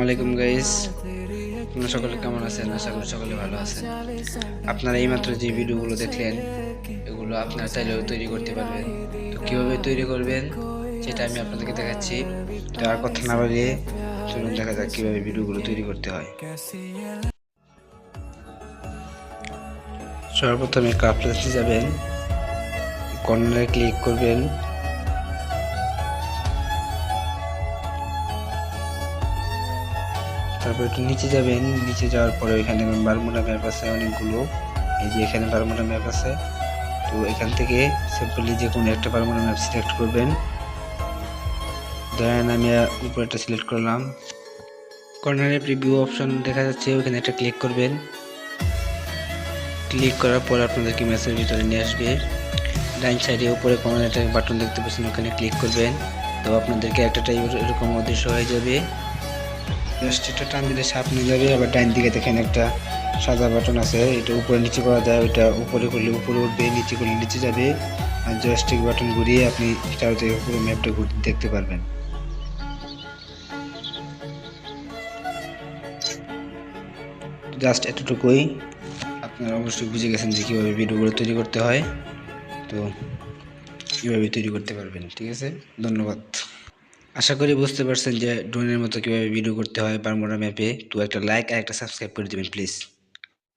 আলাইকুম গাইস, আপনারা সকলে কেমন আছেন? আশা করি সকলে ভালো আছেন। আপনারা এইমাত্র যে ভিডিওগুলো দেখলেন এগুলো আপনারা চাইলেও তৈরি করতে পারবেন। তো কিভাবে তৈরি করবেন সেটা আমি আপনাদেরকে দেখাচ্ছি। তো আর কথা না বাড়িয়ে চলুন দেখা যাক কিভাবে ভিডিওগুলো তৈরি করতে হয়। সর্বপ্রথমে ক্রাফটসে যাবেন, কর্নারে ক্লিক করবেন, তারপর একটু নিচে যাবেন। নিচে যাওয়ার পরে এখানে বারমুডা ম্যাপ আছে অনেকগুলো। এই যে এখানে বারমুডা ম্যাপ আছে। তো এখান থেকে সিম্পলি যে কোনো একটা বারমুডা ম্যাপ সিলেক্ট করবেন। ধরেন আমি উপরেটা সিলেক্ট করলাম। কর্নারে প্রিভিউ অপশন দেখা যাচ্ছে, ওখানে একটা ক্লিক করবেন। ক্লিক করার পর আপনাদেরকে ম্যাপের ভিতরে নিয়ে আসবে। ডাইন সাইডে উপরে কর্নারে একটা বাটন দেখতে পাচ্ছেন, ওখানে ক্লিক করবেন। তো আপনাদেরকে একটা টাইপ এরকম অদৃশ্য হয়ে যাবে। জাস্ট এটা টান দিলে সামনে যাবে। আবার ডাইন দিকে দেখেন একটা সাদা বাটন আছে, এটা উপরে নিচে করা যায়। ওইটা উপরে করলে উপরে উঠবে, নিচে করলে নিচে যাবে। আর জয়স্টিক বাটন ঘুরিয়ে আপনি চারদিকে পুরো ম্যাপটা দেখতে পারবেন। জাস্ট এতটুকুই। আপনারা অবশ্যই বুঝে গেছেন যে কীভাবে ভিডিওগুলো তৈরি করতে হয়। তো কীভাবে তৈরি করতে পারবেন। ঠিক আছে, ধন্যবাদ। আশা করি বুঝতে পারছেন যে ড্রোনের মতো কীভাবে ভিডিও করতে হয় বারমুডা ম্যাপে। তো একটা লাইক আর একটা সাবস্ক্রাইব করে দেবেন প্লিজ।